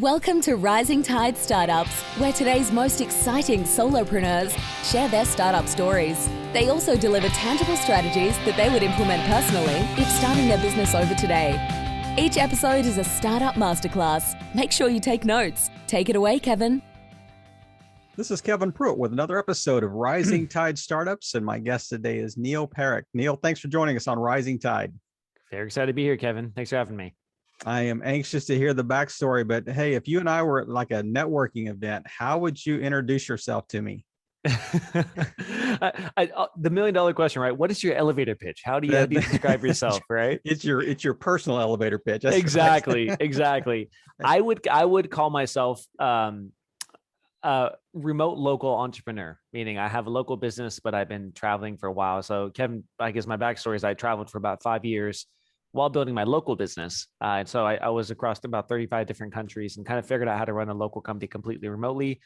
Welcome to Rising Tide Startups, where today's most exciting solopreneurs share their startup stories. They also deliver tangible strategies that they would implement personally if starting their business over today. Each episode is a startup masterclass. Make sure you take notes. Take it away, Kevin. This is Kevin Pruitt with another episode of Rising Tide Startups, and my guest today is Neel Parekh. Neel, thanks for joining us on Rising Tide. Very excited to be here, Kevin. Thanks for having me. I am anxious to hear the backstory, but hey, if you and I were at like a networking event, how would you introduce yourself to me? The $1 million question, right? What is your elevator pitch? How do you describe yourself, right? It's your personal elevator pitch. That's exactly. right. Exactly. I would call myself a remote local entrepreneur, meaning I have a local business, but I've been traveling for a while. So Kevin, I guess my backstory is I traveled for about 5 years while building my local business. And so I was across about 35 different countries and kind of figured out how to run a local company completely remotely.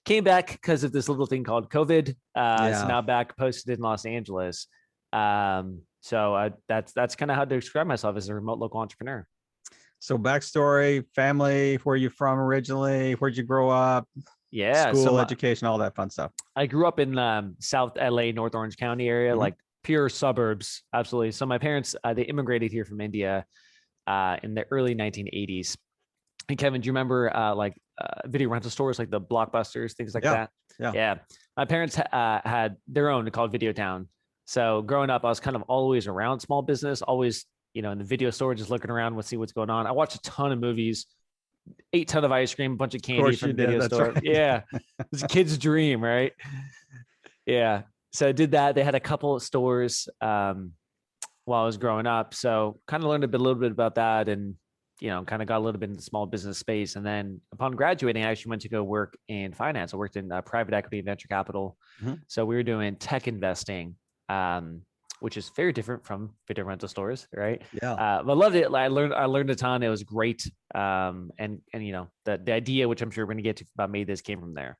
Came back because of this little thing called COVID. So now back posted in Los Angeles. So that's kind of how to describe myself as a remote local entrepreneur. So backstory, family, where you from originally? Where'd you grow up? Yeah. School, education, all that fun stuff. I grew up in South LA, North Orange County area, like pure suburbs. Absolutely. So my parents, they immigrated here from India in the early 1980s. And Kevin, do you remember video rental stores like the Blockbusters, things like that? Yeah. My parents had their own called Video Town. So growing up, I was kind of always around small business, always, in the video store, just looking around to see what's going on. I watched a ton of movies, ate a ton of ice cream, a bunch of candy from the video store. Right. Yeah. It's a kid's dream, right? Yeah. So I did that. They had a couple of stores while I was growing up. So kind of learned a little bit about that and, kind of got a little bit in the small business space. And then upon graduating, I actually went to go work in finance. I worked in private equity and venture capital. So we were doing tech investing, which is very different from video rental stores, right? Yeah. But I loved it. I learned a ton. It was great. And the idea, which I'm sure we're going to get to about MaidThis came from there.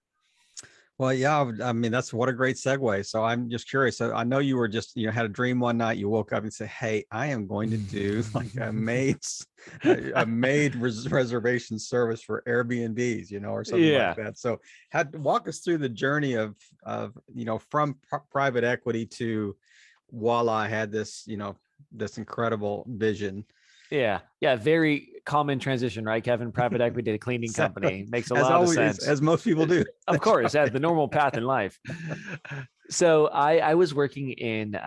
Well, yeah, I mean, what a great segue. So I'm just curious. So I know you were just, had a dream one night, you woke up and said, hey, I am going to do like a maid reservation service for Airbnbs, or something like that. So walk us through the journey of from private equity to voila, I had this, this incredible vision. Yeah. Very common transition, right, Kevin? Private equity to cleaning company makes a lot of sense. As most people do. Of course, as the normal path in life. So I was working in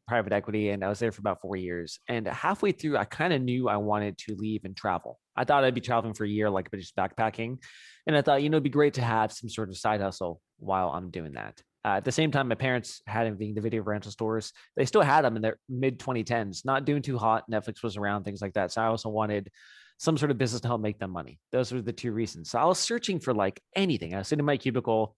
private equity and I was there for about 4 years. And halfway through, I kind of knew I wanted to leave and travel. I thought I'd be traveling for a year, like just backpacking. And I thought, it'd be great to have some sort of side hustle while I'm doing that. At the same time, my parents had the video rental stores. They still had them in their mid 2010s, not doing too hot. Netflix was around, things like that. So I also wanted some sort of business to help make them money. Those were the two reasons. So I was searching for like anything. I was sitting in my cubicle,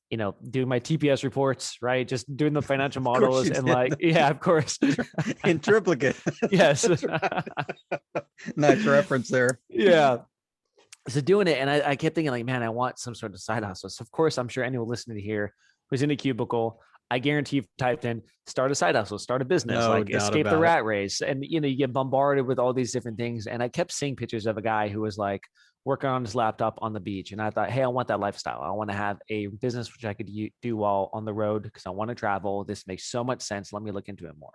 doing my TPS reports, right? Just doing the financial models and of course. In triplicate. Yes. Nice reference there. Yeah. So doing it. And I kept thinking like, man, I want some sort of side hustle. So of course, I'm sure anyone listening to here who's in a cubicle, I guarantee you've typed in start a side hustle, start a business, escape the rat race. And, you get bombarded with all these different things. And I kept seeing pictures of a guy who was like working on his laptop on the beach. And I thought, hey, I want that lifestyle. I want to have a business, which I could do while on the road because I want to travel. This makes so much sense. Let me look into it more.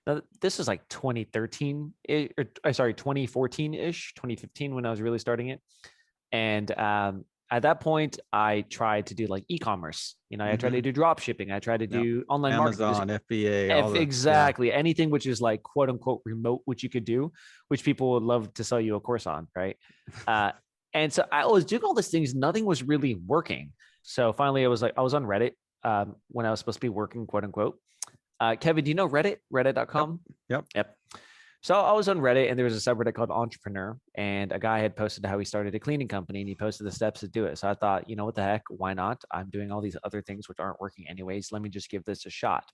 Now, this is like 2014, 2014-ish, 2015 when I was really starting it. And at that point, I tried to do like e-commerce. I tried to do drop shipping. I tried to do online Amazon, marketing. FBA. Exactly. Anything which is like quote unquote remote, which you could do, which people would love to sell you a course on, right? And so I was doing all these things. Nothing was really working. So finally, I was on Reddit when I was supposed to be working, quote unquote. Kevin, do you know Reddit? Reddit.com? Yep. So I was on Reddit and there was a subreddit called Entrepreneur and a guy had posted how he started a cleaning company and he posted the steps to do it. So I thought, what the heck? Why not? I'm doing all these other things which aren't working anyways. Let me just give this a shot.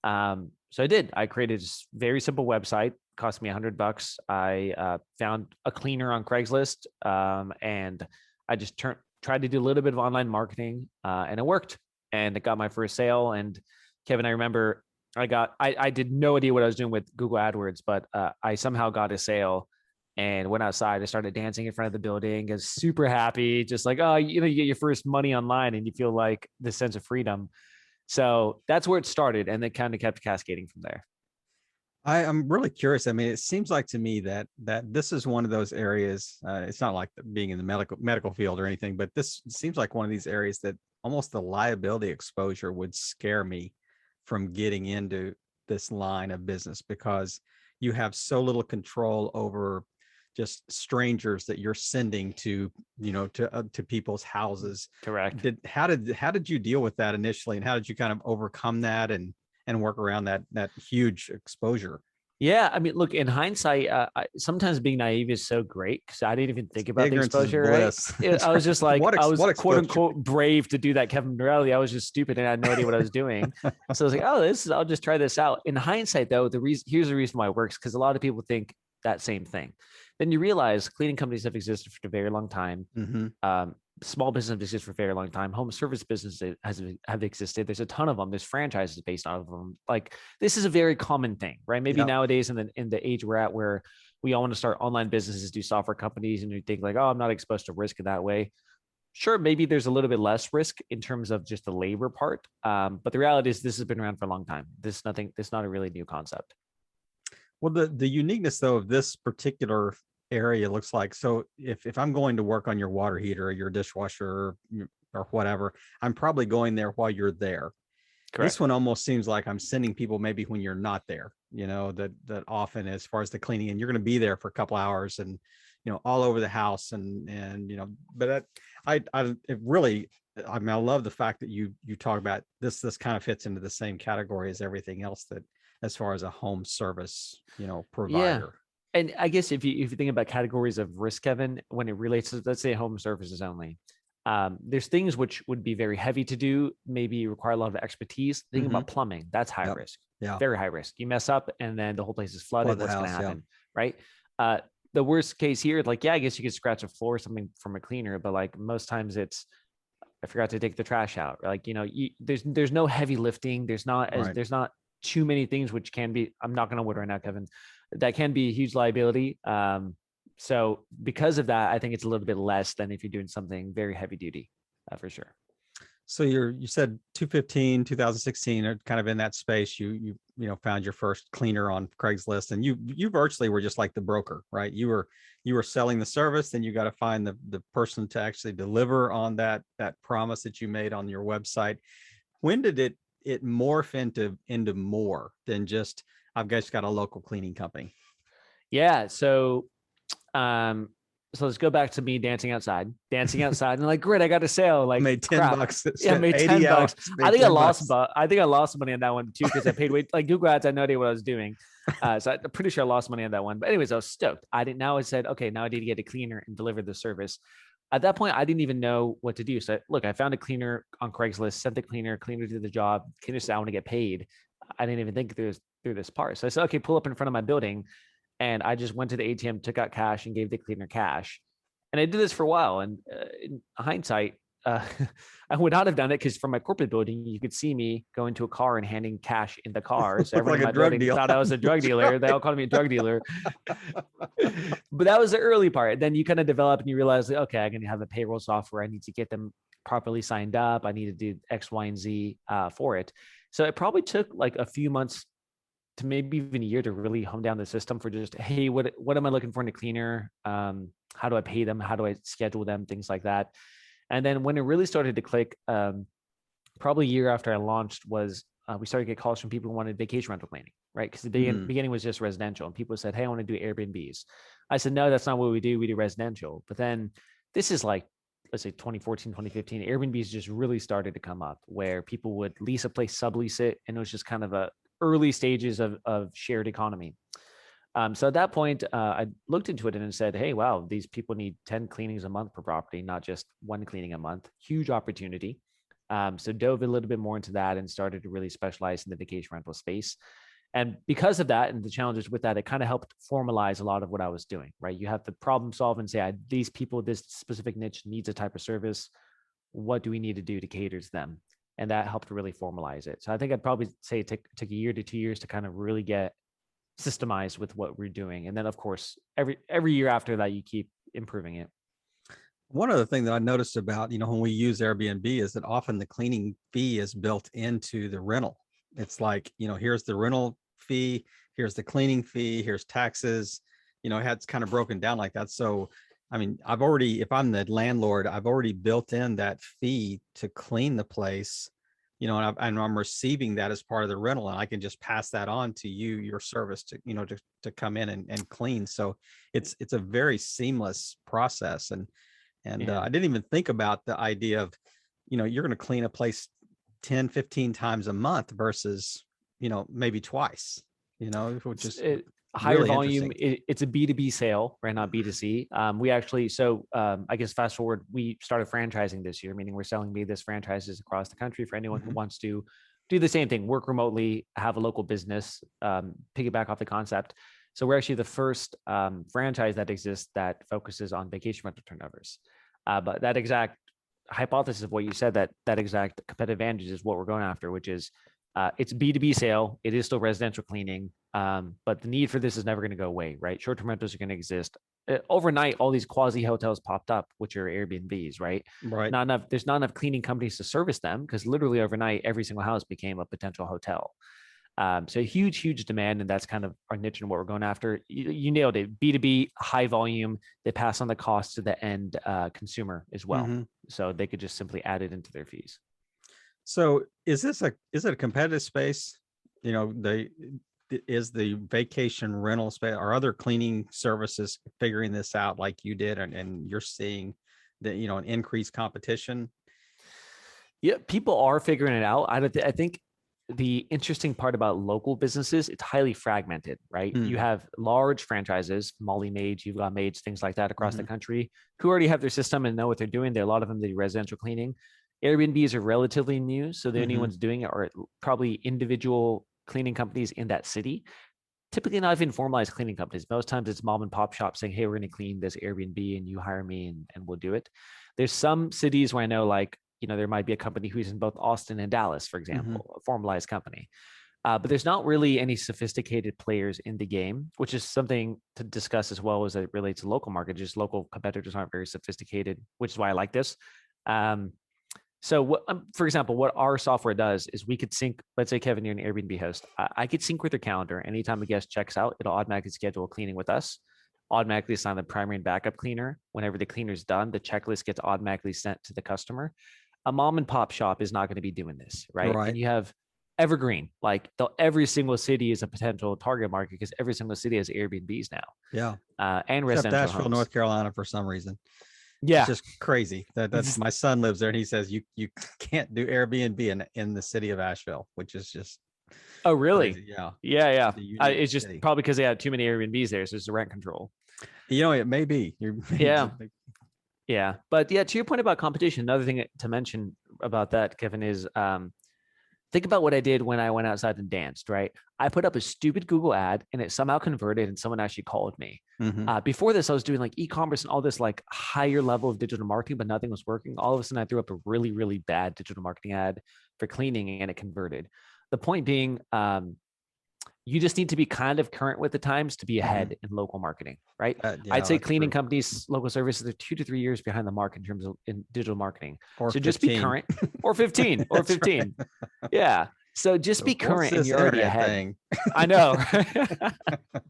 So I did. I created a very simple website. Cost me $100. I found a cleaner on Craigslist and I just tried to do a little bit of online marketing and it worked. And it got my first sale. And Kevin, I remember I did no idea what I was doing with Google AdWords, but I somehow got a sale and went outside. I started dancing in front of the building. I was super happy, just like, oh, you know, you get your first money online and you feel like this sense of freedom. So that's where it started. And it kind of kept cascading from there. I'm really curious. I mean, it seems like to me that this is one of those areas. It's not like being in the medical field or anything, but this seems like one of these areas that almost the liability exposure would scare me from getting into this line of business, because you have so little control over just strangers that you're sending to, to people's houses. Correct. How did you deal with that initially, and how did you kind of overcome that and work around that huge exposure? Yeah, I mean, look, in hindsight, sometimes being naive is so great because I didn't even think about Ignorance the exposure. is bliss. Right? I was just like, I was what quote unquote brave to do that, Kevin. Morelli. I was just stupid and I had no idea what I was doing. So I was like, I'll just try this out. In hindsight, though, here's the reason why it works, because a lot of people think that same thing. Then you realize cleaning companies have existed for a very long time. Mm-hmm. Small business have existed for a very long time. Home service businesses have existed. There's a ton of them. There's franchises based on them. Like, this is a very common thing, right? Maybe nowadays in the age we're at, where we all want to start online businesses, do software companies, and you think like, oh, I'm not exposed to risk in that way. Sure, maybe there's a little bit less risk in terms of just the labor part. But the reality is this has been around for a long time. This is not a really new concept. Well, the uniqueness though of this particular area looks like, so if I'm going to work on your water heater or your dishwasher or whatever, I'm probably going there while you're there. Correct. This one almost seems like I'm sending people maybe when you're not there, that often, as far as the cleaning, and you're going to be there for a couple hours and, all over the house and, but it really, I mean, I love the fact that you talk about this kind of fits into the same category as everything else, that as far as a home service, provider. Yeah. And I guess if you think about categories of risk, Kevin, when it relates to, let's say, home services only, there's things which would be very heavy to do, maybe require a lot of expertise. Think about plumbing. That's high risk. Yeah. Very high risk. You mess up and then the whole place is flooded. What's going to happen? Yeah. Right. The worst case here, like, I guess you could scratch a floor or something from a cleaner, but like most times it's, I forgot to take the trash out. Like, there's no heavy lifting. There's not too many things which can be, I'm knocking on wood right now, Kevin, that can be a huge liability. So because of that, I think it's a little bit less than if you're doing something very heavy duty, for sure. So you said 2016, or kind of in that space, you found your first cleaner on Craigslist, and you virtually were just like the broker, right? You were selling the service, then you got to find the person to actually deliver on that promise that you made on your website. When did it morph into more than just, I've just got a local cleaning company? Yeah. So let's go back to me dancing outside and like, great, I got a sale. Like, made $10. Yeah, made $10. I think I lost money on that one too, because I paid way, like, Google Ads, I had no idea what I was doing. So I'm pretty sure I lost money on that one. But anyways, I was stoked. I said, okay, now I need to get a cleaner and deliver the service. At that point, I didn't even know what to do. So look, I found a cleaner on Craigslist, sent the cleaner did the job. Cleaner said, I want to get paid. I didn't even think through this part. So I said, okay, pull up in front of my building. And I just went to the ATM, took out cash, and gave the cleaner cash. And I did this for a while. And in hindsight, I would not have done it, because from my corporate building, you could see me going to a car and handing cash in the car. So everyone in my building thought I was a drug dealer. They all called me a drug dealer. But that was the early part. Then you kind of develop and you realize, like, okay, I'm going to have a payroll software. I need to get them properly signed up. I need to do X, Y, and Z for it. So it probably took like a few months to maybe even a year to really hone down the system for just, hey, what am I looking for in a cleaner? How do I pay them? How do I schedule them? Things like that. And then when it really started to click, probably a year after I launched, was we started to get calls from people who wanted vacation rental cleaning, right? Because the beginning was just residential, and people said, hey, I want to do Airbnbs. I said, no, that's not what we do. We do residential. But then this is like, let's say 2014, 2015, Airbnbs just really started to come up, where people would lease a place, sublease it. And it was just kind of a early stages of shared economy. So at that point, I looked into it and said, hey, wow, these people need 10 cleanings a month per property, not just one cleaning a month. Huge opportunity. So dove a little bit more into that and started to really specialize in the vacation rental space. And because of that and the challenges with that, it kind of helped formalize a lot of what I was doing, right? You have to problem solve and say, these people, this specific niche needs a type of service. What do we need to do to cater to them? And that helped really formalize it. So I think I'd probably say it took a year to 2 years to kind of really get systemized with what we're doing. And then of course, every year after that, you keep improving it. One other thing that I noticed about, when we use Airbnb is that often the cleaning fee is built into the rental. It's like, here's the rental fee, here's the cleaning fee, here's taxes, it's kind of broken down like that. So, I mean, if I'm the landlord, I've already built in that fee to clean the place, and I'm receiving that as part of the rental, and I can just pass that on to you, your service to come in and clean. So it's a very seamless process. And I didn't even think about the idea of, you're going to clean a place 10, 15 times a month versus, maybe twice, which is higher really volume. It's a B2B sale, right? Not B2C. We actually, I guess fast forward, we started franchising this year, meaning we're selling MaidThis franchises across the country for anyone who wants to do the same thing, work remotely, have a local business, piggyback off the concept. So we're actually the first franchise that exists that focuses on vacation rental turnovers. But that exact hypothesis of what you said, that exact competitive advantage is what we're going after, which is it's a B2B sale. It is still residential cleaning, but the need for this is never going to go away, right? Short-term rentals are going to exist. Overnight, all these quasi hotels popped up, which are Airbnbs, right? Right. There's not enough cleaning companies to service them because literally overnight, every single house became a potential hotel. So huge demand, and that's kind of our niche and what we're going after. You nailed it. B2B, high volume. They pass on the cost to the end consumer as well, so they could just simply add it into their fees. So is it a competitive space? Is the vacation rental space, or other cleaning services figuring this out like you did, and you're seeing that an increased competition? Yeah, people are figuring it out. I think the interesting part about local businesses, it's highly fragmented, right? You have large franchises, Molly Maids, you've got Maids, things like that across the country, who already have their system and know what they're doing. A lot of them do residential cleaning. Airbnbs are relatively new, so the only ones doing it are probably individual cleaning companies in that city. Typically not even formalized cleaning companies. Most times it's mom and pop shops saying, hey, we're going to clean this Airbnb and you hire me and we'll do it. There's some cities where I know, like, there might be a company who's in both Austin and Dallas, for example, a formalized company. But there's not really any sophisticated players in the game, which is something to discuss as well as it relates to local market. Just local competitors aren't very sophisticated, which is why I like this. So for example, what our software does is we could sync, let's say, Kevin, you're an Airbnb host. I could sync with your calendar. Anytime a guest checks out, it'll automatically schedule cleaning with us, automatically assign the primary and backup cleaner. Whenever the cleaner's done, the checklist gets automatically sent to the customer. A mom and pop shop is not going to be doing this, right? And you have evergreen, like every single city is a potential target market because every single city has Airbnbs now. Yeah. And except residential Asheville, homes. North Carolina, for some reason. Yeah. It's just crazy. That's my son lives there, and he says you can't do Airbnb in the city of Asheville, which is just. Oh, really? Crazy. Yeah. Yeah. It's just city. probably because they had too many Airbnbs there, so it's the rent control. It may be. Yeah. But yeah, to your point about competition, another thing to mention about that, Kevin, is think about what I did when I went outside and danced, right? I put up a stupid Google ad and it somehow converted and someone actually called me. Before this, I was doing like e-commerce and all this like higher level of digital marketing, but nothing was working. All of a sudden I threw up a really, really bad digital marketing ad for cleaning and it converted. The point being, you just need to be kind of current with the times to be ahead in local marketing, right? I'd say cleaning companies, local services, are 2 to 3 years behind the mark in terms of in digital marketing. Or so 15. Just be current, or 15, or 15. Right. Yeah. So just be current and you're already ahead. Thing? I know.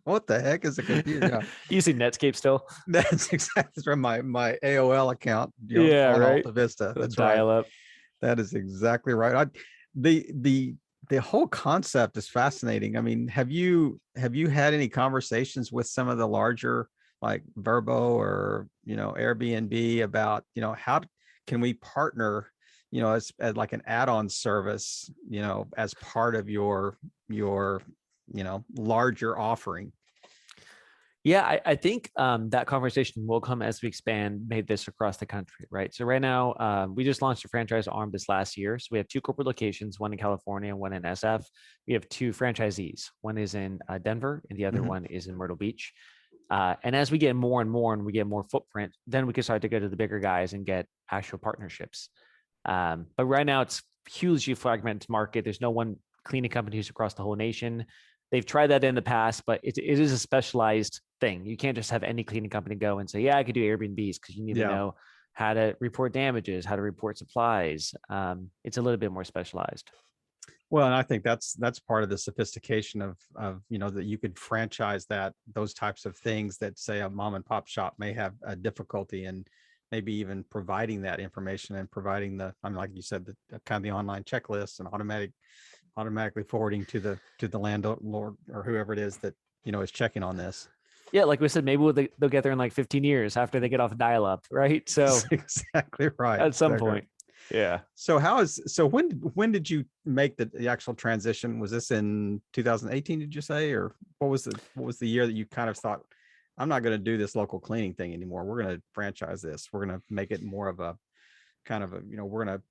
What the heck is a computer? Yeah. You see Netscape still? That's exactly from my AOL account. Yeah, right. Alta Vista. That's dial right. Up. That is exactly right. The whole concept is fascinating. I mean, have you had any conversations with some of the larger like VRBO or Airbnb about how can we partner as like an add-on service as part of your larger offering? Yeah, I think that conversation will come as we expand MaidThis across the country, right? So right now, we just launched a franchise arm this last year. So we have 2 corporate locations, one in California, one in SF. We have 2 franchisees. One is in Denver and the other one is in Myrtle Beach. And as we get more and more and we get more footprint, then we can start to go to the bigger guys and get actual partnerships. But right now it's hugely fragmented market. There's no one cleaning company who's across the whole nation. they've tried that in the past, but it is a specialized thing. You can't just have any cleaning company go and say, yeah, I could do Airbnbs, because you need to know how to report damages, how to report supplies. It's a little bit more specialized. Well, and I think that's part of the sophistication of that you could franchise those types of things that, say, a mom and pop shop may have a difficulty in maybe even providing that information and providing like you said, the kind of the online checklists and automatically forwarding to the landlord or whoever it is that is checking on this. Yeah, like we said, maybe they'll get there in like 15 years after they get off dial-up, right? So that's exactly right. At some point. Yeah. So when did you make the actual transition? Was this in 2018, did you say? Or what was the year that you kind of thought, I'm not going to do this local cleaning thing anymore. We're going to franchise this. We're going to make it more of a kind of we're going to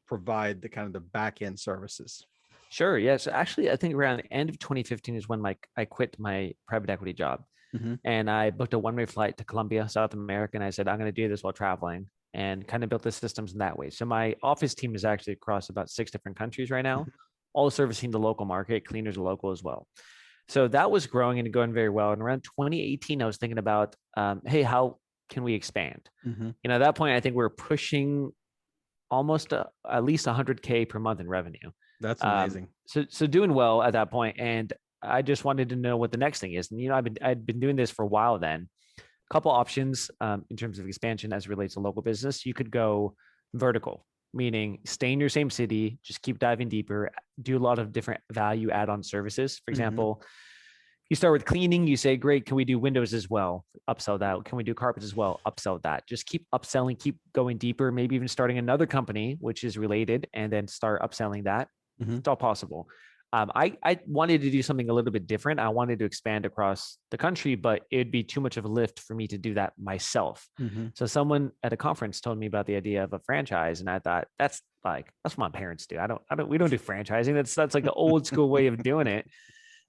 provide the kind of the back end services. Sure. Yeah. So actually, I think around the end of 2015 is when I quit my private equity job. Mm-hmm. And I booked a one-way flight to Colombia, South America. And I said, I'm going to do this while traveling, and kind of built the systems in that way. So my office team is actually across about 6 different countries right now, all servicing the local market. Cleaners are local as well. So that was growing and going very well. And around 2018, I was thinking about, hey, how can we expand? Mm-hmm. At that point, I think we were pushing almost at least 100K per month in revenue. That's amazing. So doing well at that point. And I just wanted to know what the next thing is. And, I'd been doing this for a while then. A couple options in terms of expansion as it relates to local business. You could go vertical, meaning stay in your same city, just keep diving deeper, do a lot of different value add-on services. For example, you start with cleaning, you say, great, can we do windows as well? Upsell that. Can we do carpets as well? Upsell that. Just keep upselling, keep going deeper, maybe even starting another company, which is related, and then start upselling that. It's all possible. I wanted to do something a little bit different. I wanted to expand across the country, but it'd be too much of a lift for me to do that myself. So someone at a conference told me about the idea of a franchise, and I thought, that's what my parents do. We don't do franchising. That's like the old school way of doing it.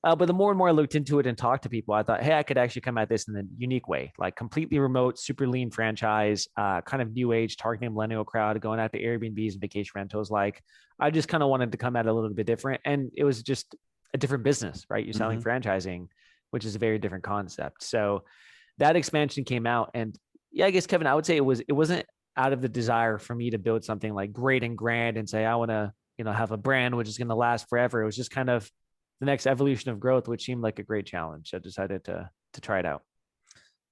But the more and more I looked into it and talked to people, I thought, hey, I could actually come at this in a unique way, like completely remote, super lean franchise, kind of new age, targeting millennial crowd, going out to Airbnbs and vacation rentals. Like, I just kind of wanted to come at it a little bit different. And it was just a different business, right? You're selling franchising, which is a very different concept. So that expansion came out. And yeah, I guess, Kevin, I would say it wasn't out of the desire for me to build something like great and grand and say, I want to, have a brand which is going to last forever. It was just kind of the next evolution of growth, which seemed like a great challenge. So I decided to try it out.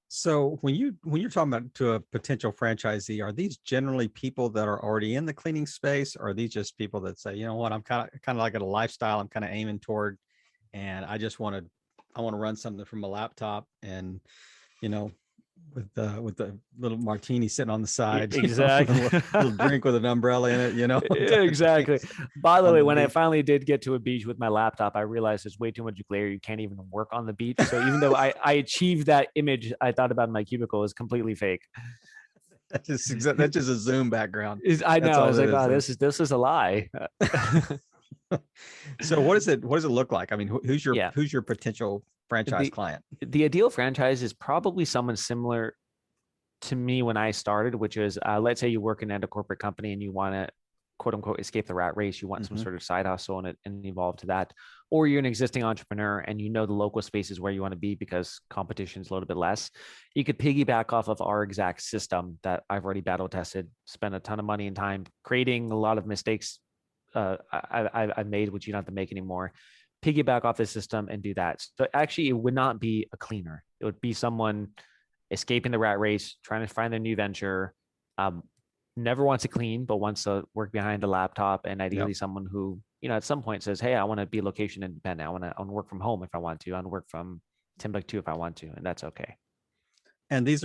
So when you're talking about to a potential franchisee, are these generally people that are already in the cleaning space? Or are these just people that say, you know what, I'm kind of like at a lifestyle I'm kind of aiming toward, and I want to run something from a laptop and, with the little martini sitting on the side, exactly, little drink with an umbrella in it, exactly. By the way, when I finally did get to a beach with my laptop, I realized there's way too much glare. You can't even work on the beach. So even though I achieved that image I thought about in my cubicle is completely fake. That's just a Zoom background. I know. I was like, oh, this is a lie. So what does it look like? I mean, who's your potential franchise client? The ideal franchise is probably someone similar to me when I started, which is, let's say you're working at a corporate company and you want to, quote unquote, escape the rat race. You want some sort of side hustle and evolve to that. Or you're an existing entrepreneur and the local spaces where you want to be because competition is a little bit less. You could piggyback off of our exact system that I've already battle tested, spent a ton of money and time creating, a lot of mistakes I've made, which you don't have to make anymore. Piggyback off the system and do that. So actually, it would not be a cleaner. It would be someone escaping the rat race, trying to find their new venture, never wants to clean, but wants to work behind a laptop, and ideally someone who, at some point says, hey, I want to be location independent. I want to work from home if I want to. I want to work from Timbuktu if I want to, and that's okay. And these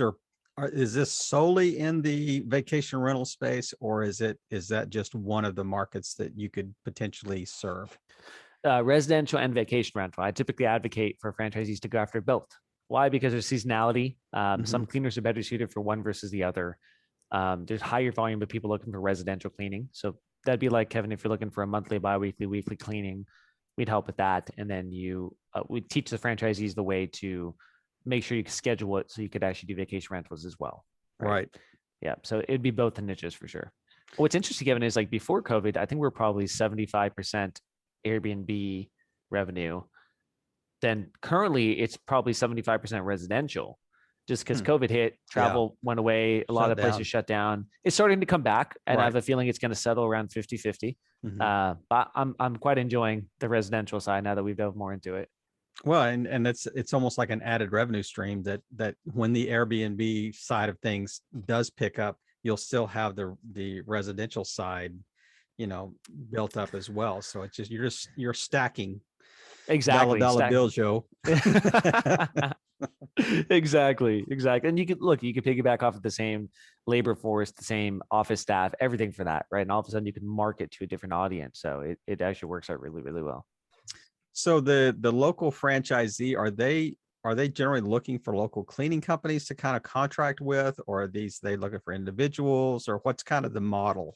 is this solely in the vacation rental space, or is that just one of the markets that you could potentially serve? Residential and vacation rental. I typically advocate for franchisees to go after both. Why? Because there's seasonality. Some cleaners are better suited for one versus the other. There's higher volume of people looking for residential cleaning. So that'd be like, Kevin, if you're looking for a monthly, bi-weekly, weekly cleaning, we'd help with that. And then we teach the franchisees the way to make sure you can schedule it so you could actually do vacation rentals as well. Right. Yeah. So it'd be both the niches for sure. What's interesting, Kevin, is like before COVID, I think we're probably 75% Airbnb revenue. then currently it's probably 75% residential. Just because COVID hit, travel went away, a lot of places shut down. It's starting to come back, and I have a feeling it's going to settle around 50-50. But I'm quite enjoying the residential side now that we've delved more into it. Well, and it's almost like an added revenue stream that when the Airbnb side of things does pick up, you'll still have the residential side, built up as well. So it's just you're stacking. Exactly. Dollar bill, Joe. Exactly. And you could piggyback off of the same labor force, the same office staff, everything for that, right? And all of a sudden you can market to a different audience. So it actually works out really, really well. So the local franchisee, are they generally looking for local cleaning companies to kind of contract with, or are they looking for individuals, or what's kind of the model?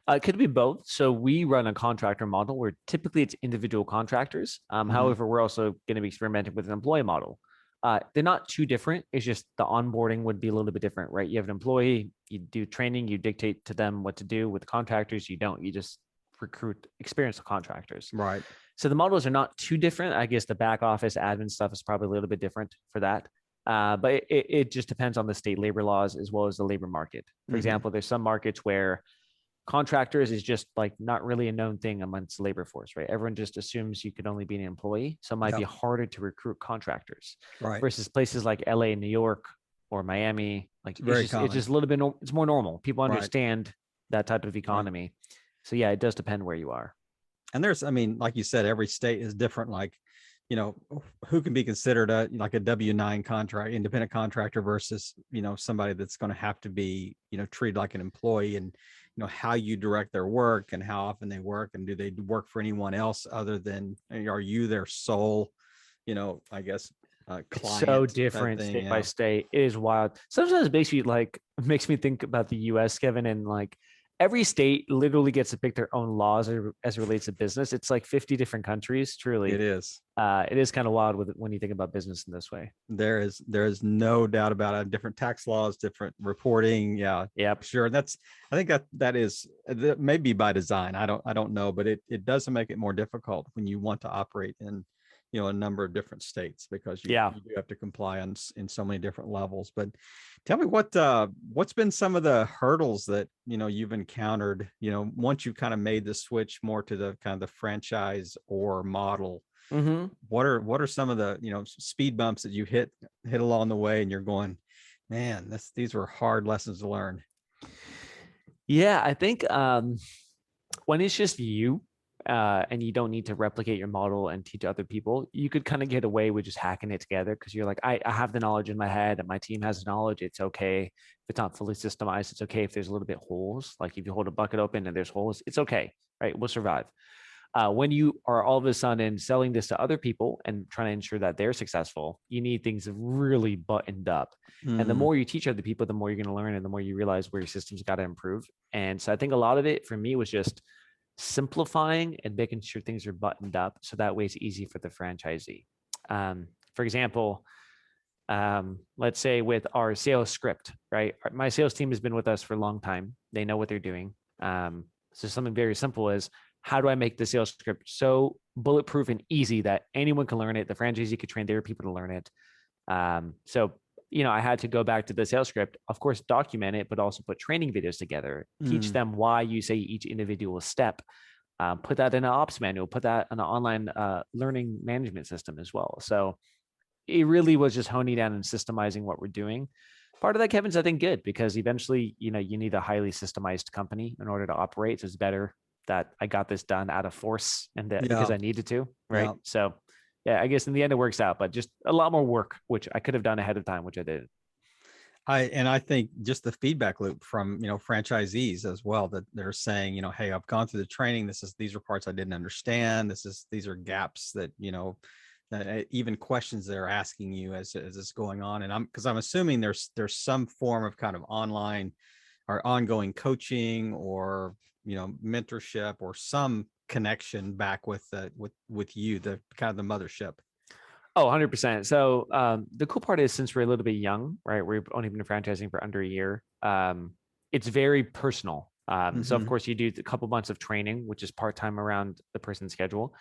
It could be both. So we run a contractor model where typically it's individual contractors. However, we're also going to be experimenting with an employee model. They're not too different. It's just the onboarding would be a little bit different, right? You have an employee, you do training, you dictate to them what to do. With contractors, you don't. You just recruit experienced contractors. Right. So the models are not too different. I guess the back office admin stuff is probably a little bit different for that. But it just depends on the state labor laws as well as the labor market. For example, there's some markets where contractors is just like not really a known thing amongst labor force, right? Everyone just assumes you could only be an employee. So it might be harder to recruit contractors versus places like LA, New York, or Miami. Like it's just a little bit, it's more normal. People understand that type of economy. So yeah, it does depend where you are. And like you said, every state is different. Like, who can be considered a W-9 independent contractor versus, somebody that's going to have to be, treated like an employee, and, how you direct their work and how often they work, and do they work for anyone else other than, are you their sole, I guess, client? It's so different state by state. It is wild. Sometimes basically makes me think about the US, Kevin, and every state literally gets to pick their own laws as it relates to business. It's like 50 different countries. Truly, it is. It is kind of wild when you think about business in this way. There is no doubt about it. Different tax laws, different reporting. Yeah. Sure. I think that may be by design. I don't know, but it does make it more difficult when you want to operate in, a number of different states, because you do have to comply in so many different levels. But tell me what's been some of the hurdles that, you've encountered, once you've kind of made the switch more to the kind of the franchise or model. What are some of the, speed bumps that you hit along the way, and you're going, man, these were hard lessons to learn? Yeah, I think when it's just you, and you don't need to replicate your model and teach other people, you could kind of get away with just hacking it together, because you're like, I have the knowledge in my head and my team has the knowledge. It's okay if it's not fully systemized. It's okay if there's a little bit holes. Like if you hold a bucket open and there's holes, it's okay, right? We'll survive. When you are all of a sudden selling this to other people and trying to ensure that they're successful, you need things really buttoned up. And the more you teach other people, the more you're going to learn, and the more you realize where your system's got to improve. And so I think a lot of it for me was just simplifying and making sure things are buttoned up, so that way it's easy for the franchisee. For example, let's say with our sales script, right? My sales team has been with us for a long time. They know what they're doing. So something very simple is, how do I make the sales script so bulletproof and easy that anyone can learn it? The franchisee could train their people to learn it. So I had to go back to the sales script, of course, document it, but also put training videos together, teach them why you say each individual step, put that in an ops manual, put that in an online learning management system as well. So it really was just honing down and systemizing what we're doing. Part of that, Kevin's, I think, good, because eventually, you need a highly systemized company in order to operate. So it's better that I got this done out of force and because I needed to, right? So yeah, I guess in the end it works out, but just a lot more work, which I could have done ahead of time, which I didn't. I think just the feedback loop from, franchisees as well, that they're saying, hey, I've gone through the training. These are parts I didn't understand. These are gaps that, even questions they're asking you as it's going on. And I'm assuming there's some form of kind of online or ongoing coaching or, mentorship or some connection back with you, the kind of the mothership. Oh, 100%. So the cool part is, since we're a little bit young, right? We've only been franchising for under a year. It's very personal. So of course you do a couple months of training, which is part-time around the person's schedule.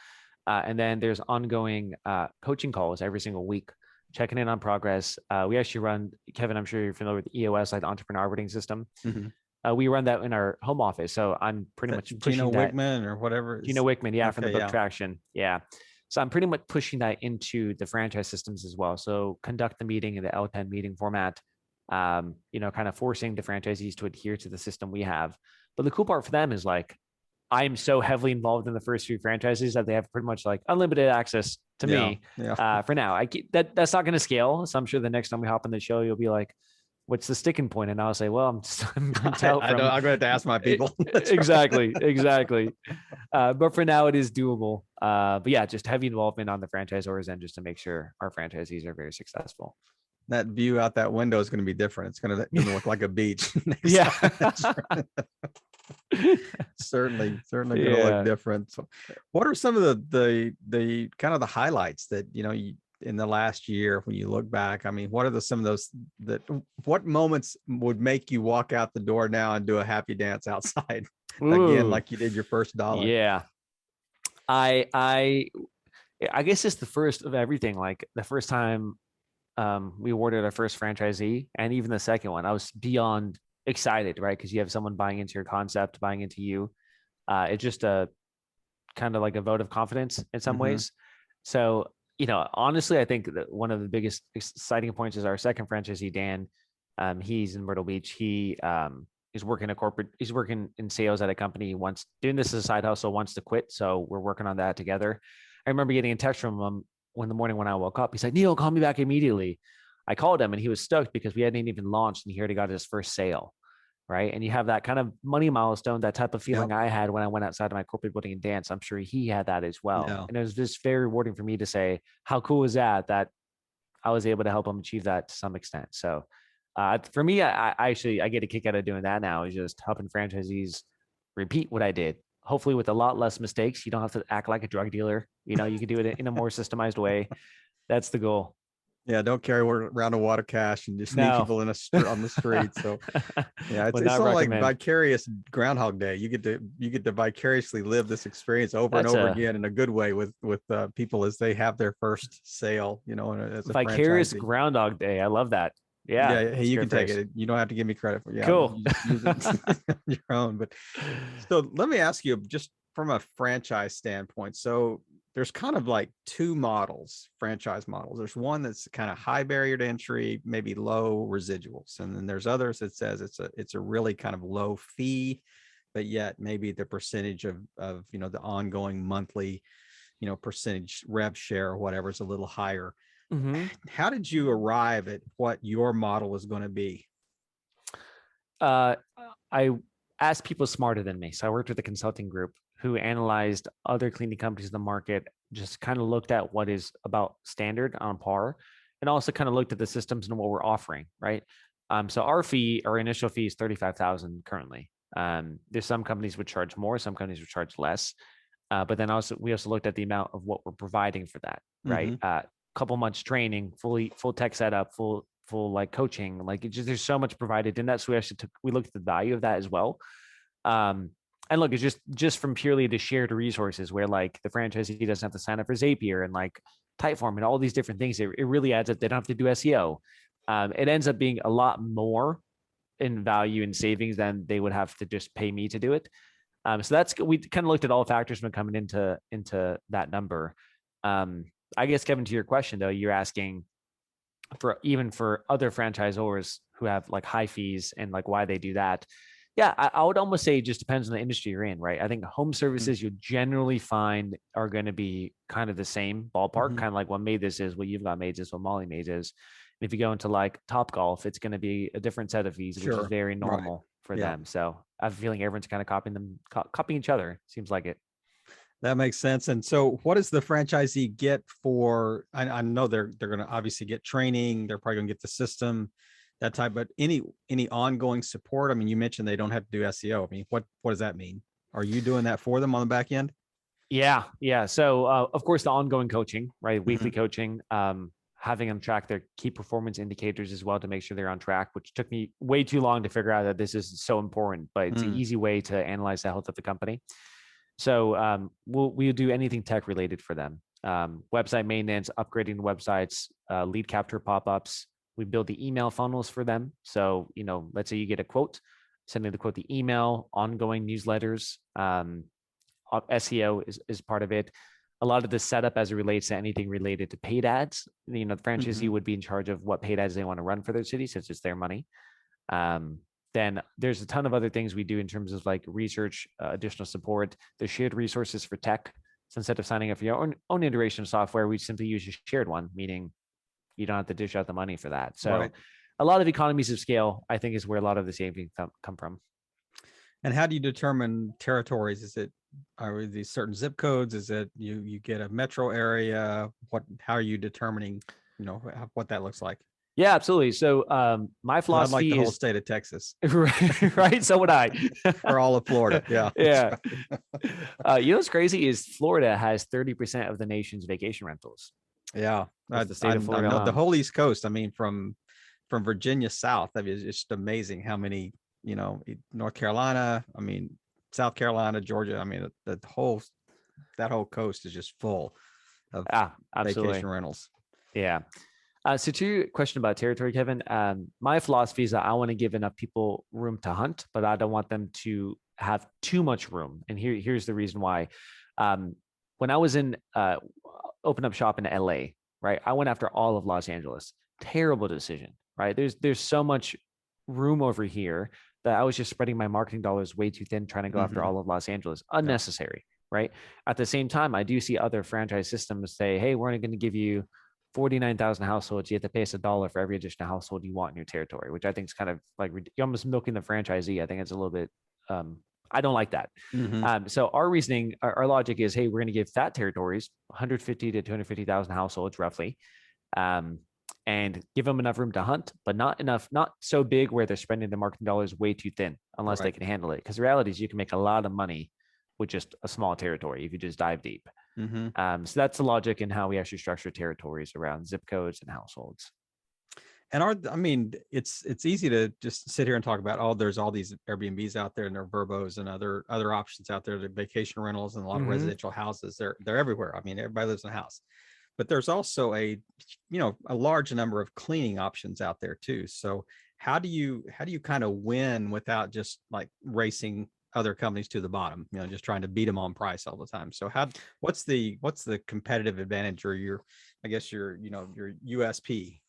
And then there's ongoing coaching calls every single week, checking in on progress. We actually run, Kevin, I'm sure you're familiar with EOS, like the Entrepreneur Operating System. We run that in our home office. So I'm pretty much pushing Gino that. Wickman or whatever. Gino Wickman, yeah, from the book yeah. Traction. Yeah. So I'm pretty much pushing that into the franchise systems as well. So conduct the meeting in the L10 meeting format, kind of forcing the franchisees to adhere to the system we have. But the cool part for them is like, I'm so heavily involved in the first few franchises that they have pretty much like unlimited access to me for now. That's not going to scale. So I'm sure the next time we hop on the show, you'll be like, what's the sticking point? And I'll say, well, I'm burnt out. I'm going to have to ask my people. Exactly. But for now it is doable. But yeah, just heavy involvement on the franchisors and just to make sure our franchisees are very successful. That view out that window is going to be different. It's going to look like a beach. Yeah. certainly going to look different. So what are some of the kind of the highlights that, in the last year, when you look back? I mean, what are some of those what moments would make you walk out the door now and do a happy dance outside again, like you did your first dollar? Yeah. I guess it's the first of everything. Like the first time we awarded our first franchisee, and even the second one, I was beyond excited, right? Because you have someone buying into your concept, buying into you. It's just a kind of like a vote of confidence in some ways. So, honestly, I think that one of the biggest exciting points is our second franchisee, Dan. He's in Myrtle Beach. He is working he's working in sales at a company. He wants doing this as a side hustle, wants to quit. So we're working on that together. I remember getting a text from him in the morning when I woke up. He's like, Neel, call me back immediately. I called him and he was stoked because we hadn't even launched and he already got his first sale. Right. And you have that kind of money milestone, that type of feeling I had when I went outside of my corporate building and dance. I'm sure he had that as well. Yeah. And it was just very rewarding for me to say, how cool is that I was able to help him achieve that to some extent. So for me, I get a kick out of doing that now, is just helping franchisees repeat what I did, hopefully with a lot less mistakes. You don't have to act like a drug dealer. You can do it in a more systemized way. That's the goal. Yeah, don't carry around a wad of cash and just meet people on the street. So yeah, it's all like vicarious Groundhog Day. You get to vicariously live this experience over and over again in a good way with people as they have their first sale. As a vicarious franchisee. Groundhog Day. I love that. Yeah. Hey, you can take it. You don't have to give me credit for it. Yeah, cool. Use it your own. But so let me ask you, just from a franchise standpoint. So there's kind of like two franchise models. There's one that's kind of high barrier to entry, maybe low residuals. And then there's others that says it's a really kind of low fee, but yet maybe the percentage of the ongoing monthly, percentage rev share or whatever is a little higher. Mm-hmm. How did you arrive at what your model is going to be? I asked people smarter than me. So I worked with a consulting group who analyzed other cleaning companies in the market, just kind of looked at what is about standard on par, and also kind of looked at the systems and what we're offering, right? So our initial fee is $35,000 currently. There's some companies would charge more, some companies would charge less. But then we also looked at the amount of what we're providing for that, right? Mm-hmm. Couple months training, full tech setup, full like coaching, like there's so much provided in that. So we looked at the value of that as well. And look, it's just from purely the shared resources where like the franchisee doesn't have to sign up for Zapier and like Typeform and all these different things. It really adds up. They don't have to do SEO. It ends up being a lot more in value and savings than they would have to just pay me to do it. So we kind of looked at all factors when coming into that number. I guess, Kevin, to your question though, you're asking for other franchisors who have like high fees and like why they do that. Yeah, I would almost say it just depends on the industry you're in, right? I think home services you'll generally find are going to be kind of the same ballpark, kind of like what MaidThis is, what you've got MaidThis, what Molly Maid's is. And if you go into like Topgolf, it's going to be a different set of fees, which is very normal for them. So I have a feeling everyone's kind of copying each other. Seems like it. That makes sense. And so what does the franchisee get for, I know they're going to obviously get training. They're probably going to get the system, that type, but any ongoing support? I mean, you mentioned they don't have to do SEO. I mean, what does that mean? Are you doing that for them on the back end? Yeah. So of course the ongoing coaching, right? Weekly coaching, having them track their key performance indicators as well to make sure they're on track, which took me way too long to figure out that this is so important, but it's an easy way to analyze the health of the company. So we'll do anything tech related for them. Website maintenance, upgrading the websites, lead capture pop-ups. We build the email funnels for them. So, let's say you get a quote, sending the quote, the email, ongoing newsletters, SEO is part of it. A lot of the setup as it relates to anything related to paid ads. The franchisee would be in charge of what paid ads they want to run for their city, since it's their money. Then there's a ton of other things we do in terms of like research, additional support. There's shared resources for tech. So instead of signing up for your own iteration of software, we simply use a shared one, meaning you don't have to dish out the money for that. So a lot of economies of scale, I think, is where a lot of the savings come from. And how do you determine territories? Are these certain zip codes? Is it you get a metro area? How are you determining, what that looks like? Yeah, absolutely. So my philosophy I'd like the is whole state of Texas, right. So would I, or all of Florida. Yeah, yeah. What's crazy is Florida has 30% of the nation's vacation rentals. Yeah, the state of Florida. I know the whole East Coast. I mean, from Virginia south. I mean, it's just amazing how many. North Carolina. I mean, South Carolina, Georgia. I mean, that whole coast is just full of vacation rentals. Yeah. So to your question about territory, Kevin, my philosophy is that I want to give enough people room to hunt, but I don't want them to have too much room. And here's the reason why. When I was in open up shop in LA, right, I went after all of Los Angeles. Terrible decision, right? There's so much room over here that I was just spreading my marketing dollars way too thin, trying to go after all of Los Angeles. Unnecessary, right? At the same time, I do see other franchise systems say, hey, we're only going to give you 49,000 households. You have to pay us $1 for every additional household you want in your territory, which I think is kind of like you're almost milking the franchisee. I think it's a little bit, I don't like that. So our reasoning, our logic is, hey, we're going to give fat territories, 150 to 250,000 households roughly, and give them enough room to hunt, but not so big where they're spending the marketing dollars way too thin unless they can handle it. Because the reality is you can make a lot of money with just a small territory if you just dive deep. So that's the logic in how we actually structure territories around zip codes and households. And it's easy to just sit here and talk about, there's all these Airbnbs out there and there are VRBOs and other options out there, the vacation rentals and a lot of residential houses. They're everywhere. I mean, everybody lives in a house. But there's also a large number of cleaning options out there too. So how do you kind of win without just like racing other companies to the bottom, just trying to beat them on price all the time? So what's the competitive advantage or your USP?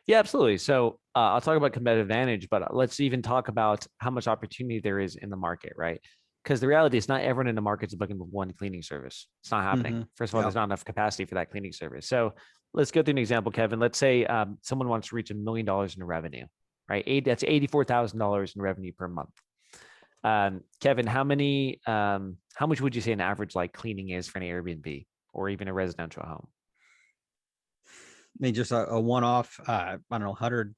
Yeah, absolutely. So I'll talk about competitive advantage, but let's even talk about how much opportunity there is in the market, right? Because the reality is not everyone in the market is looking for one cleaning service. It's not happening. First of all, there's not enough capacity for that cleaning service. So let's go through an example, Kevin. Let's say someone wants to reach $1 million in revenue, right? That's $84,000 in revenue per month. Kevin, how much would you say an average like cleaning is for an Airbnb or even a residential home? I mean, just a one-off, I don't know, $150.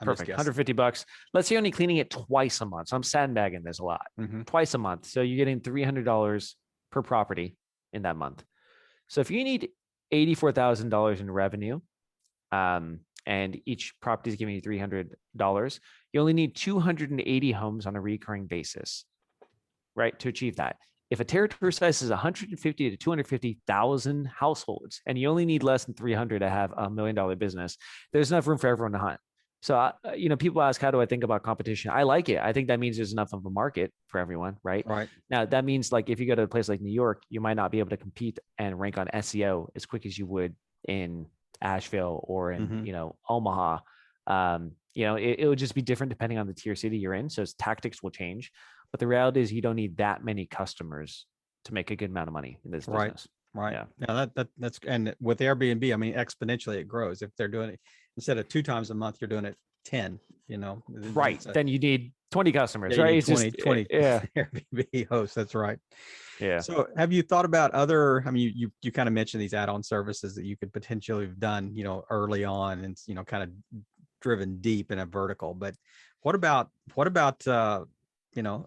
Perfect. $150. Let's say you're only cleaning it twice a month. So I'm sandbagging this a lot. Twice a month. So you're getting $300 per property in that month. So if you need $84,000 in revenue, and each property is giving you $300, you only need 280 homes on a recurring basis, right, to achieve that. If a territory size is 150 to 250,000 households, and you only need less than 300 to have $1 million business, there's enough room for everyone to hunt. So, people ask, how do I think about competition? I like it. I think that means there's enough of a market for everyone, right? Right. Now, that means like if you go to a place like New York, you might not be able to compete and rank on SEO as quick as you would in Asheville or in, Omaha. It would just be different depending on the tier city you're in. So tactics will change. But the reality is you don't need that many customers to make a good amount of money in this business. Right. Yeah. That's, and with Airbnb, I mean, exponentially it grows. If they're doing it instead of 2 times a month, you're doing it 10, Right. Then you need 20 customers, right? It's 20 Airbnb hosts. That's right. Yeah. So have you thought about other, I mean, you kind of mentioned these add-on services that you could potentially have done, early on and, kind of driven deep in a vertical, but what about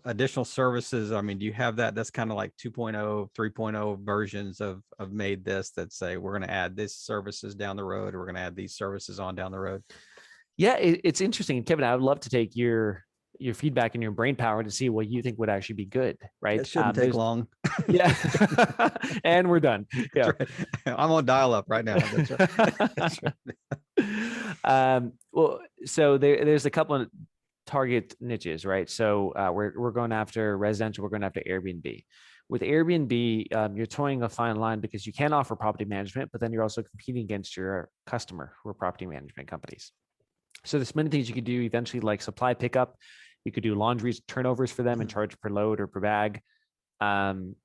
additional services? I mean, do you have that? That's kind of like 2.0, 3.0 versions of MaidThis that say, we're going to add this services down the road, or we're going to add these services on down the road. Yeah, it's interesting. Kevin, I would love to take your your feedback and your brain power to see what you think would actually be good, right? It shouldn't take long. Yeah. And we're done. Yeah. Right. I'm on dial up right now. That's right. That's right. Well, so there's a couple of target niches, right? So we're going after residential, we're going after Airbnb. With Airbnb, you're towing a fine line because you can offer property management, but then you're also competing against your customer who are property management companies. So there's many things you could do eventually, like supply pickup. You could do laundry turnovers for them and charge per load or per bag.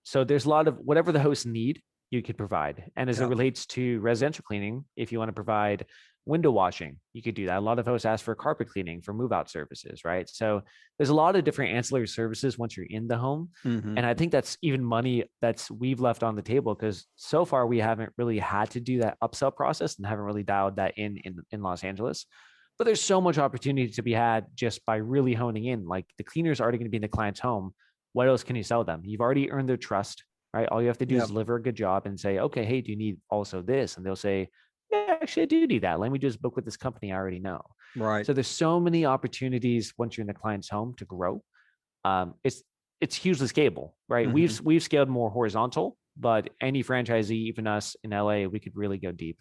So there's a lot of whatever the hosts need, you could provide. And as it relates to residential cleaning, if you want to provide window washing, you could do that. A lot of hosts ask for carpet cleaning, for move out services, right? So there's a lot of different ancillary services once you're in the home. Mm-hmm. And I think that's even money we've left on the table, because so far we haven't really had to do that upsell process and haven't really dialed that in Los Angeles. But there's so much opportunity to be had just by really honing in. Like, the cleaner's already going to be in the client's home. What else can you sell them? You've already earned their trust, right? All you have to do is deliver a good job and say, okay, hey, do you need also this? And they'll say, yeah, actually, I do need that. Let me just book with this company I already know. Right. So there's so many opportunities once you're in the client's home to grow. It's hugely scalable, right? Mm-hmm. We've scaled more horizontal, but any franchisee, even us in LA, we could really go deep.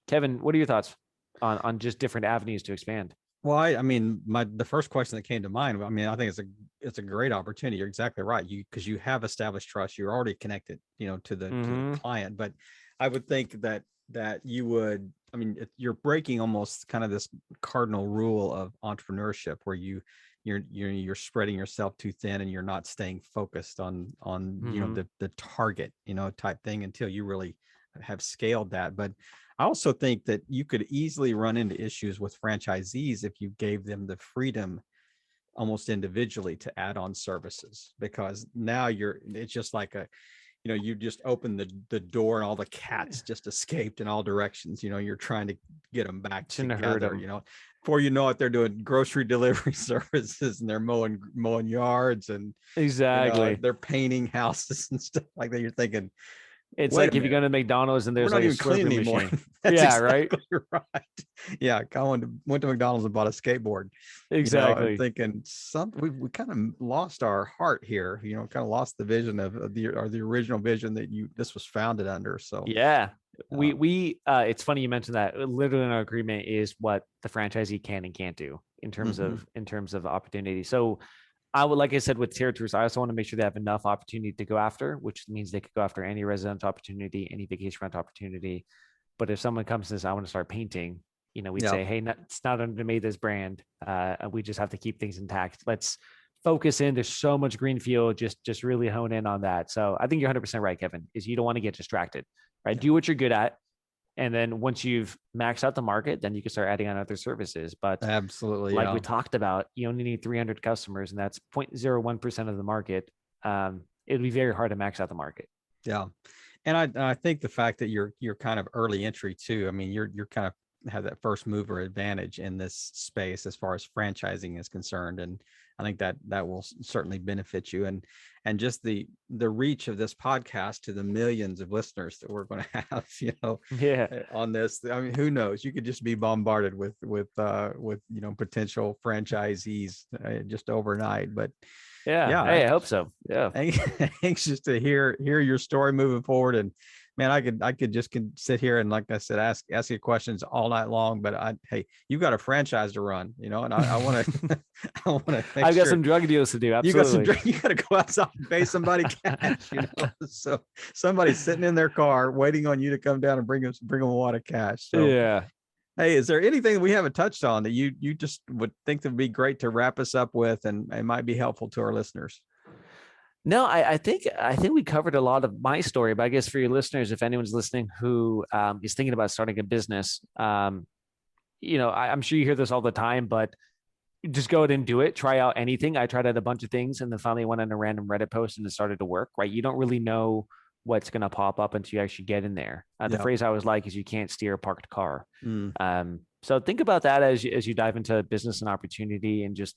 Kevin, what are your thoughts on just different avenues to expand? Well, I mean, the first question that came to mind, I mean, I think it's a great opportunity. You're exactly right. Because you have established trust, you're already connected, to the client. But I would think that you would, I mean, you're breaking almost kind of this cardinal rule of entrepreneurship, where you're spreading yourself too thin and you're not staying focused on the target, type thing, until you really have scaled that. But I also think that you could easily run into issues with franchisees if you gave them the freedom almost individually to add on services, because now it's just like you just open the door and all the cats just escaped in all directions. You're trying to get them back together, before you know it, they're doing grocery delivery services, and they're mowing yards, and exactly, they're painting houses and stuff like that. You're thinking, it's like if you go to McDonald's and there's we're not like even clean anymore. Yeah, exactly right. Yeah, I went to McDonald's and bought a skateboard. Exactly. I'm thinking we kind of lost our heart here. Kind of lost the vision of the original vision that this was founded under. So yeah, we it's funny you mentioned that. Literally in our agreement is what the franchisee can and can't do in terms of opportunity. So I would, like I said, with territories, I also want to make sure they have enough opportunity to go after, which means they could go after any residential opportunity, any vacation rental opportunity. But if someone comes and says, I want to start painting, we'd say, hey, it's not under MaidThis brand. We just have to keep things intact. Let's focus in. There's so much greenfield. Just really hone in on that. So I think you're 100% right, Kevin, is you don't want to get distracted, right? Yeah. Do what you're good at. And then once you've maxed out the market, then you can start adding on other services. But absolutely, like we talked about, you only need 300 customers, and that's 0.01% of the market. It'd be very hard to max out the market. Yeah. And I think the fact that you're kind of early entry too. I mean, you're kind of have that first mover advantage in this space as far as franchising is concerned. And I think that will certainly benefit you. And just the reach of this podcast to the millions of listeners that we're going to have, on this. I mean, who knows? You could just be bombarded with potential franchisees just overnight. But yeah, hey, I hope so. Yeah, anxious to hear your story moving forward. And man, I could just sit here and, like I said, ask you questions all night long. But hey, you've got a franchise to run, and I want to, I've got some drug deals to do. Absolutely. You got to go outside and pay somebody cash, So somebody's sitting in their car waiting on you to come down and bring them a wad of cash. So yeah. Hey, is there anything that we haven't touched on that you just would think that would be great to wrap us up with, and it might be helpful to our listeners? No, I think we covered a lot of my story, but I guess for your listeners, if anyone's listening who is thinking about starting a business, I'm sure you hear this all the time, but just go ahead and do it. Try out anything. I tried out a bunch of things, and then finally went on a random Reddit post and it started to work, right? You don't really know what's going to pop up until you actually get in there. The phrase I always like is you can't steer a parked car. So think about that as you dive into business and opportunity, and just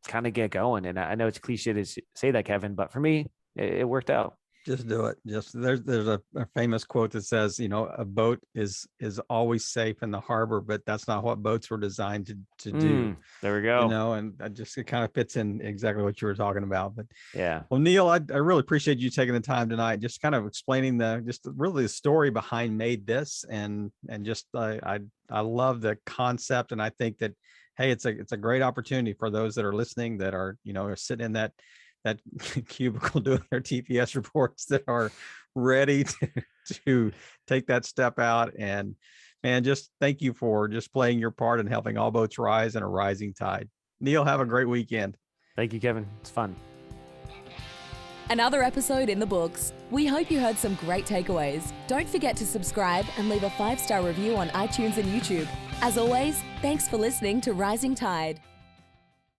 kind of get going. And I know it's cliche to say that, Kevin, but for me, it worked out. Just do it. Just there's a famous quote that says, a boat is always safe in the harbor, but that's not what boats were designed to do. There we go. And that just, it kind of fits in exactly what you were talking about. But Yeah. well, Neel, I really appreciate you taking the time tonight, just kind of explaining really the story behind Made This, and just I love the concept, and I think that, hey, it's a great opportunity for those that are listening, that are are sitting in that cubicle doing their TPS reports, that are ready to take that step out. And man, just thank you for just playing your part in helping all boats rise in a rising tide. Neel, have a great weekend. Thank you, Kevin. It's fun. Another episode in the books. We hope you heard some great takeaways. Don't forget to subscribe and leave a 5-star review on iTunes and YouTube. As always, thanks for listening to Rising Tide.